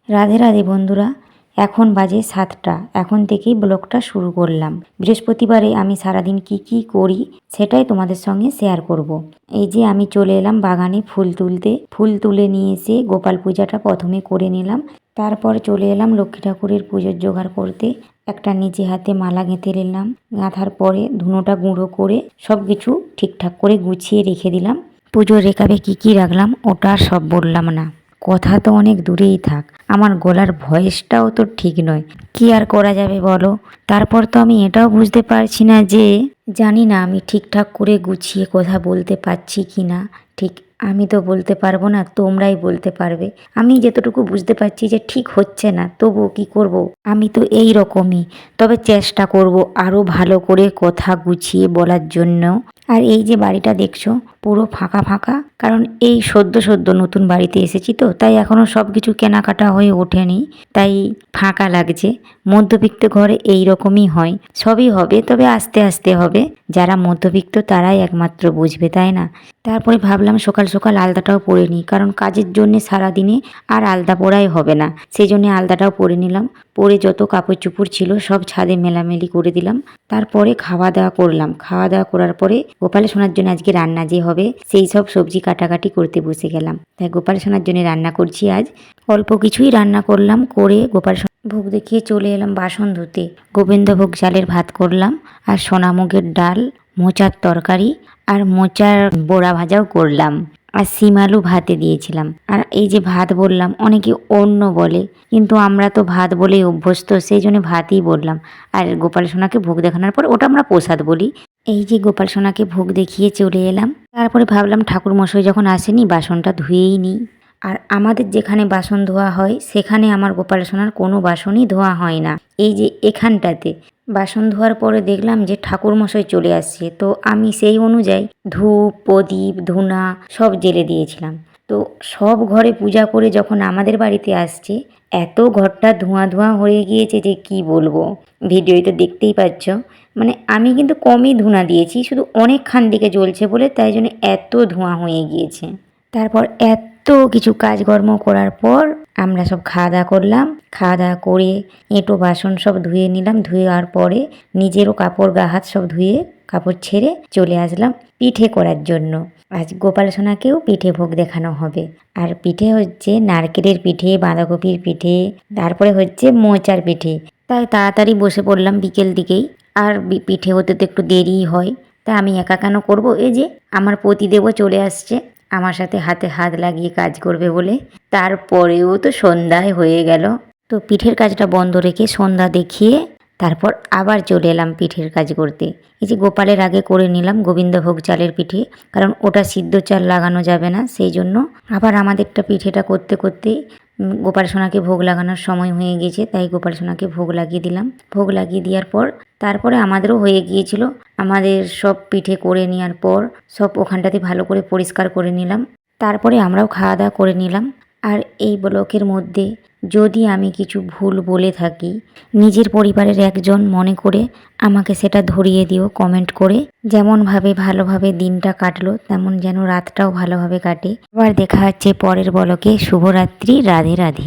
রাধে রাধে বন্ধুরা, এখন বাজে 7টা। এখন থেকেই ব্লগটা শুরু করলাম। বৃহস্পতিবারে আমি সারাদিন কি করি সেটাই তোমাদের সঙ্গে শেয়ার করব। এই যে আমি চলে এলাম বাগানে ফুল তুলতে। ফুল তুলে নিয়ে এসে গোপাল পূজাটা প্রথমে করে নিলাম। তারপর চলে এলাম লক্ষ্মী ঠাকুরের পুজোর জোগাড় করতে। একটা নিজে হাতে মালা গেঁথে নিলাম। গাঁথার পরে ধুনোটা গুঁড়ো করে সব কিছু ঠিকঠাক করে গুছিয়ে রেখে দিলাম। পুজোর রেখাবে কি রাখলাম ওটা সব বললাম না, কথা তো অনেক দূরেই থাক। আমার গলার ভয়েসটাও তো ঠিক নয়, কি আর করা যাবে বলো। তারপর তো আমি এটাও বুঝতে পারছি না যে, জানি না আমি ঠিকঠাক করে গুছিয়ে কথা বলতে পারছি কি না। ঠিক আমি তো বলতে পারবো না, তোমরাই বলতে পারবে। আমি যতটুকু বুঝতে পারছি যে ঠিক হচ্ছে না, তবুও কি করব, আমি তো এই রকমই। তবে চেষ্টা করব আরও ভালো করে কথা গুছিয়ে বলার জন্য। আর এই যে বাড়িটা দেখছো পুরো ফাঁকা ফাঁকা, কারণ এই সদ্য নতুন বাড়িতে এসেছি তো, তাই এখনও সব কিছু কেনাকাটা হয়ে ওঠেনি, তাই ফাঁকা লাগছে। মধ্যবিত্ত ঘরে এই রকমই হয়, সবই হবে তবে আস্তে আস্তে হবে। যারা মধ্যবিত্ত তারাই একমাত্র বুঝবে, তাই না? তারপরে ভাবলাম সকাল সকাল আলতাটাও পরে নিই, কারণ কাজের জন্যে সারাদিনে আর আলতা পরাই হবে না, সেই জন্যে আলতাটাও পরে নিলাম। পরে যত কাপড় চুপড় ছিল সব ছাদে মেলামেলি করে দিলাম। তারপরে খাওয়া দাওয়া করলাম। খাওয়া দাওয়া করার পরে গোপাল সোনার জন্য আজকে রান্না যে হবে সেই সব সবজি কাটাকাটি করতে বসে গেলাম। তাই গোপাল সোনার জন্য রান্না করছি আজ। অল্প কিছুই রান্না করলাম, করে গোপাল ভোগ দেখিয়ে চলে এলাম বাসন ধুতে। গোবিন্দভোগ চালের ভাত করলাম, আর সোনামুগের ডাল, মোচার তরকারি, আর মোচার বড়া ভাজাও করলাম, আর শিম আলু ভাতে দিয়েছিলাম। আর এই যে ভাত বললাম, অনেকে অন্য বলে, কিন্তু আমরা তো ভাত বলেই অভ্যস্ত, সেই জন্য ভাতই বললাম। আর গোপাল সোনাকে ভোগ দেখানোর পর ওটা আমরা প্রসাদ বলি। এই যে গোপাল সোনাকে ভোগ দেখিয়ে চলে এলাম। তারপরে ভাবলাম ঠাকুর মশাই যখন আসেনি বাসনটা ধুয়েই নিই। আর আমাদের যেখানে বাসন ধোয়া হয় সেখানে আমার গোপাল সোনার কোনো বাসনই ধোয়া হয় না। এই যে এখানটাতে বাসন ধোয়ার পরে দেখলাম যে ঠাকুর মশাই চলে আসছে, তো আমি সেই অনুযায়ী ধূপ, প্রদীপ, ধূনা সব জ্বেলে দিয়েছিলাম। তো সব ঘরে পূজা করে যখন আমাদের বাড়িতে আসছে, এত ঘরটা ধোঁয়া ধোঁয়া হয়ে গিয়েছে যে কি বলবো। ভিডিওতে তো দেখতেই পাচ্ছ। মানে আমি কিন্তু কমই ধূনা দিয়েছি, শুধু অনেকখান দিকে জ্বলছে বলে, তাই জন্য এত ধোঁয়া হয়ে গিয়েছে। তারপর এত কিছু কাজকর্ম করার পর আমরা সব খাওয়া দাওয়া করলাম। খাওয়া দাওয়া করে এঁটো বাসন সব ধুয়ে নিলাম। ধুয়েওয়ার পরে নিজেরও কাপড় গা হাত সব ধুয়ে কাপড় ছেড়ে চলে আসলাম পিঠে করার জন্য। আজ গোপাল সোনাকেও পিঠে ভোগ দেখানো হবে। আর পিঠে হচ্ছে নারকেলের পিঠে, বাঁধাকপির পিঠে, তারপরে হচ্ছে মোচার পিঠে। তাই তাড়াতাড়ি বসে পড়লাম বিকেল দিকেই। আর পিঠে হতে তো একটু দেরিই হয়, তাই আমি একা কেন করব। এই যে আমার পতিদেবও চলে আসছে আমার সাথে হাতে হাত লাগিয়ে কাজ করবে বলে। তারপরেও তো সন্ধ্যায় হয়ে গেল, তো পিঠের কাজটা বন্ধ রেখে সন্ধ্যা দেখিয়ে তারপর আবার চলে এলাম পিঠের কাজ করতে। এই যে গোপালের আগে করে নিলাম গোবিন্দভোগ চালের পিঠে, কারণ ওটা সিদ্ধ চাল লাগানো যাবে না, সেই জন্য আবার আমাদেরটা পিঠেটা করতে করতে গোপাল সোনাকে ভোগ লাগানোর সময় হয়ে গিয়েছে, তাই গোপাল সোনাকে ভোগ লাগিয়ে দিলাম। ভোগ লাগিয়ে দেওয়ার পর তারপরে আমাদেরও হয়ে গিয়েছিল। আমাদের সব পিঠে করে নেওয়ার পর সব ওখানটাতে ভালো করে পরিষ্কার করে নিলাম। তারপরে আমরাও খাওয়া দাওয়া করে নিলাম। আর এই ব্লকের মধ্যে যদি আমি কিছু ভুল বলে থাকি, নিজের পরিবারের একজন মনে করে আমাকে সেটা ধরিয়ে দিও কমেন্ট করে। যেমনভাবে ভালোভাবে দিনটা কাটলো তেমন যেন রাতটাও ভালোভাবে কাটে। আবার দেখা হচ্ছে পরের ব্লকে। শুভরাত্রি, রাধে রাধে।